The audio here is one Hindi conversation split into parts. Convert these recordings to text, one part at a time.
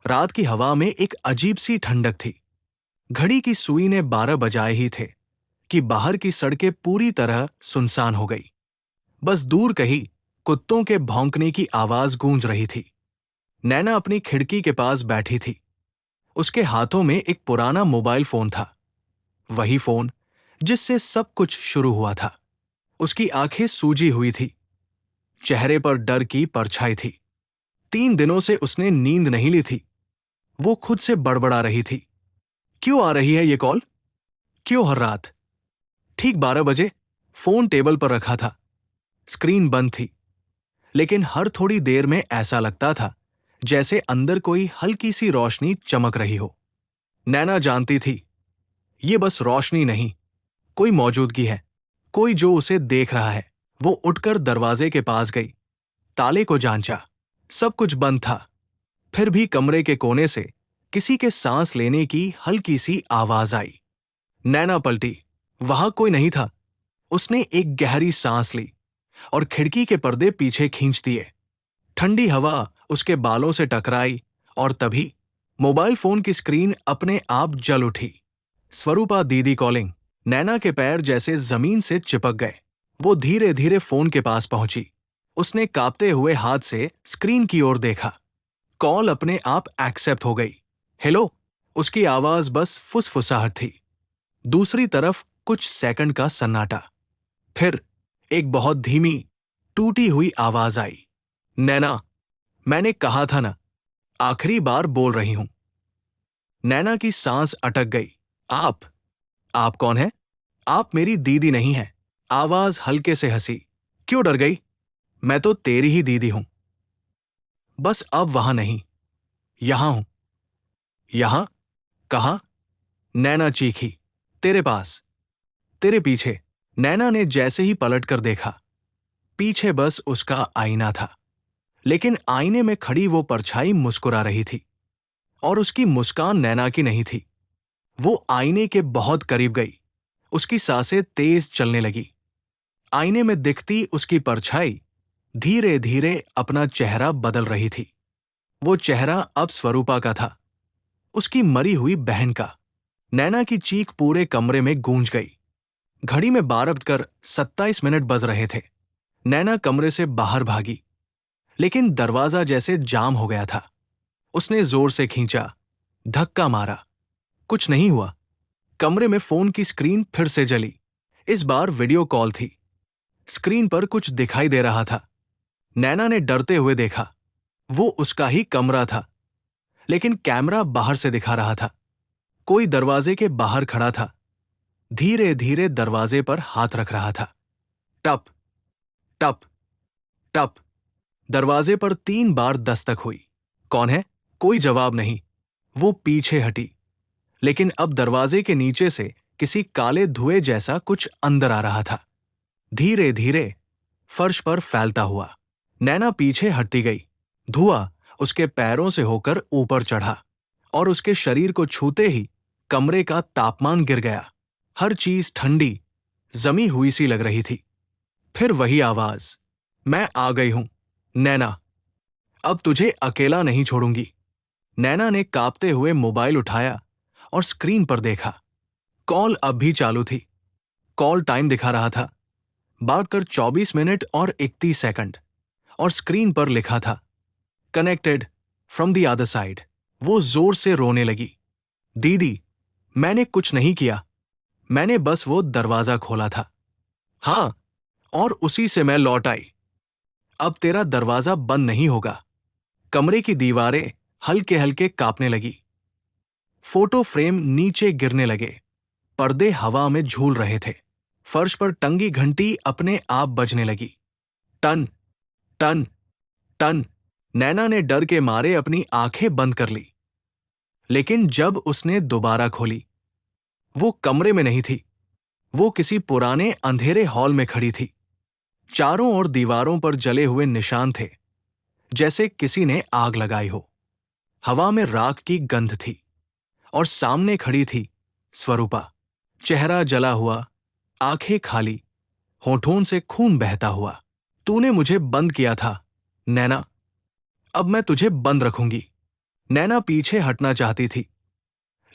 रात की हवा में एक अजीब सी ठंडक थी। घड़ी की सुई ने 12 बजाए ही थे कि बाहर की सड़कें पूरी तरह सुनसान हो गई। बस दूर कहीं कुत्तों के भौंकने की आवाज गूंज रही थी। नैना अपनी खिड़की के पास बैठी थी। उसके हाथों में एक पुराना मोबाइल फोन था, वही फोन जिससे सब कुछ शुरू हुआ था। उसकी आंखें सूजी हुई थी, चेहरे पर डर की परछाई थी। 3 दिनों से उसने नींद नहीं ली थी। वो खुद से बड़बड़ा रही थी, क्यों आ रही है ये कॉल? क्यों हर रात? ठीक 12 बजे फोन टेबल पर रखा था, स्क्रीन बंद थी, लेकिन हर थोड़ी देर में ऐसा लगता था जैसे अंदर कोई हल्की सी रोशनी चमक रही हो। नैना जानती थी, ये बस रोशनी नहीं, कोई मौजूदगी है, कोई जो उसे देख रहा है। वो उठकर दरवाजे के पास गई, ताले को जांचा। सब कुछ बंद था, फिर भी कमरे के कोने से किसी के सांस लेने की हल्की सी आवाज आई। नैना पलटी, वहां कोई नहीं था। उसने एक गहरी सांस ली और खिड़की के पर्दे पीछे खींच दिए। ठंडी हवा उसके बालों से टकराई और तभी मोबाइल फोन की स्क्रीन अपने आप जल उठी। स्वरूपा दीदी कॉलिंग। नैना के पैर जैसे जमीन से चिपक गए। वो धीरे धीरे फोन के पास पहुंची। उसने कांपते हुए हाथ से स्क्रीन की ओर देखा। कॉल अपने आप एक्सेप्ट हो गई। हेलो, उसकी आवाज बस फुसफुसाहट थी। दूसरी तरफ कुछ सेकंड का सन्नाटा। फिर एक बहुत धीमी, टूटी हुई आवाज आई। नैना, मैंने कहा था ना, आखिरी बार बोल रही हूं। नैना की सांस अटक गई। आप कौन है? आप मेरी दीदी नहीं हैं। आवाज हल्के से हंसी। क्यों डर गई? मैं तो तेरी ही दीदी हूं। बस अब वहां नहीं, यहां हूं। यहां? कहां? नैना चीखी। तेरे पास, तेरे पीछे। नैना ने जैसे ही पलट कर देखा, पीछे बस उसका आईना था, लेकिन आईने में खड़ी वो परछाई मुस्कुरा रही थी। और उसकी मुस्कान नैना की नहीं थी। वो आईने के बहुत करीब गई। उसकी सांसें तेज चलने लगी। आईने में दिखती उसकी परछाई धीरे धीरे अपना चेहरा बदल रही थी। वो चेहरा अब स्वरूपा का था, उसकी मरी हुई बहन का। नैना की चीख पूरे कमरे में गूंज गई। घड़ी में 12:27 बज रहे थे। नैना कमरे से बाहर भागी, लेकिन दरवाजा जैसे जाम हो गया था। उसने जोर से खींचा, धक्का मारा, कुछ नहीं हुआ। कमरे में फोन की स्क्रीन फिर से जली। इस बार वीडियो कॉल थी। स्क्रीन पर कुछ दिखाई दे रहा था। नैना ने डरते हुए देखा। वो उसका ही कमरा था, लेकिन कैमरा बाहर से दिखा रहा था। कोई दरवाजे के बाहर खड़ा था, धीरे धीरे दरवाजे पर हाथ रख रहा था। टप टप टप। दरवाजे पर 3 बार दस्तक हुई। कौन है? कोई जवाब नहीं। वो पीछे हटी, लेकिन अब दरवाजे के नीचे से किसी काले धुएं जैसा कुछ अंदर आ रहा था, धीरे धीरे फर्श पर फैलता हुआ। नैना पीछे हटती गई। धुआं उसके पैरों से होकर ऊपर चढ़ा और उसके शरीर को छूते ही कमरे का तापमान गिर गया। हर चीज ठंडी, जमी हुई सी लग रही थी। फिर वही आवाज, मैं आ गई हूं, नैना। अब तुझे अकेला नहीं छोड़ूंगी। नैना ने कांपते हुए मोबाइल उठाया और स्क्रीन पर देखा। कॉल अब भी चालू थी। कॉल टाइम दिखा रहा था, 12:24 और 31 और स्क्रीन पर लिखा था, connected from the other side. वो जोर से रोने लगी। दीदी, मैंने कुछ नहीं किया, मैंने बस वो दरवाजा खोला था। हाँ, और उसी से मैं लौट आई। अब तेरा दरवाजा बंद नहीं होगा। कमरे की दीवारें हल्के हल्के कांपने लगी। फोटो फ्रेम नीचे गिरने लगे। पर्दे हवा में झूल रहे थे। फर्श पर टंगी घंटी अपने आप बजने लगी। Ton ton ton. नैना ने डर के मारे अपनी आंखें बंद कर ली, लेकिन जब उसने दोबारा खोली, वो कमरे में नहीं थी। वो किसी पुराने अंधेरे हॉल में खड़ी थी। चारों ओर दीवारों पर जले हुए निशान थे, जैसे किसी ने आग लगाई हो। हवा में राख की गंध थी और सामने खड़ी थी स्वरूपा, चेहरा जला हुआ, आंखें खाली, होठों से खून बहता हुआ। तूने मुझे बंद किया था, नैना। अब मैं तुझे बंद रखूंगी। नैना पीछे हटना चाहती थी,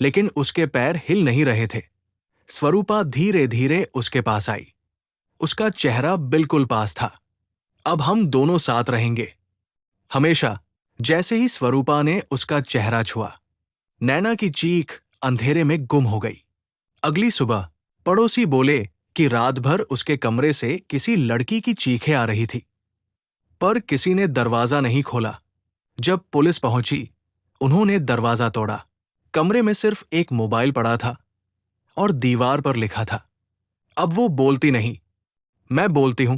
लेकिन उसके पैर हिल नहीं रहे थे। स्वरूपा धीरे धीरे उसके पास आई। उसका चेहरा बिल्कुल पास था। अब हम दोनों साथ रहेंगे, हमेशा। जैसे ही स्वरूपा ने उसका चेहरा छुआ, नैना की चीख अंधेरे में गुम हो गई। अगली सुबह पड़ोसी बोले कि रात भर उसके कमरे से किसी लड़की की चीखें आ रही थी, पर किसी ने दरवाजा नहीं खोला। जब पुलिस पहुंची, उन्होंने दरवाजा तोड़ा। कमरे में सिर्फ एक मोबाइल पड़ा था और दीवार पर लिखा था, अब वो बोलती नहीं, मैं बोलती हूं।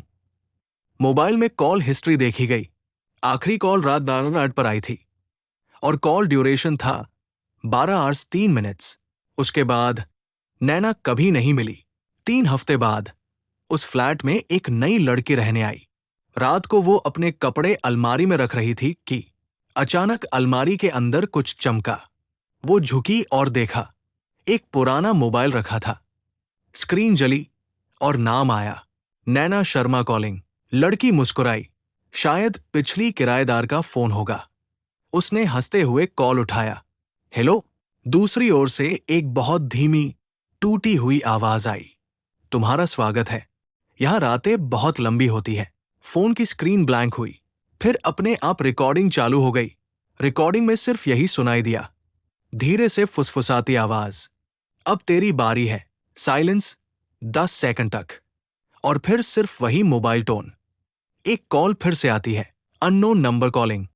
मोबाइल में कॉल हिस्ट्री देखी गई। आखिरी कॉल रात 12 पर आई थी और कॉल ड्यूरेशन था 12 आवर्स 3 मिनट्स। उसके बाद नैना कभी नहीं मिली। 3 हफ्ते बाद उस फ्लैट में एक नई लड़की रहने आई। रात को वो अपने कपड़े अलमारी में रख रही थी कि अचानक अलमारी के अंदर कुछ चमका। वो झुकी और देखा, एक पुराना मोबाइल रखा था। स्क्रीन जली और नाम आया, नैना शर्मा कॉलिंग। लड़की मुस्कुराई, शायद पिछली किराएदार का फोन होगा। उसने हंसते हुए कॉल उठाया। हेलो। दूसरी ओर से एक बहुत धीमी, टूटी हुई आवाज आई, तुम्हारा स्वागत है, यहां रातें बहुत लंबी होती है। फोन की स्क्रीन ब्लैंक हुई, फिर अपने आप रिकॉर्डिंग चालू हो गई। रिकॉर्डिंग में सिर्फ यही सुनाई दिया, धीरे से फुसफुसाती आवाज, अब तेरी बारी है। साइलेंस 10 सेकंड तक, और फिर सिर्फ वही मोबाइल टोन। एक कॉल फिर से आती है, अननोन नंबर कॉलिंग।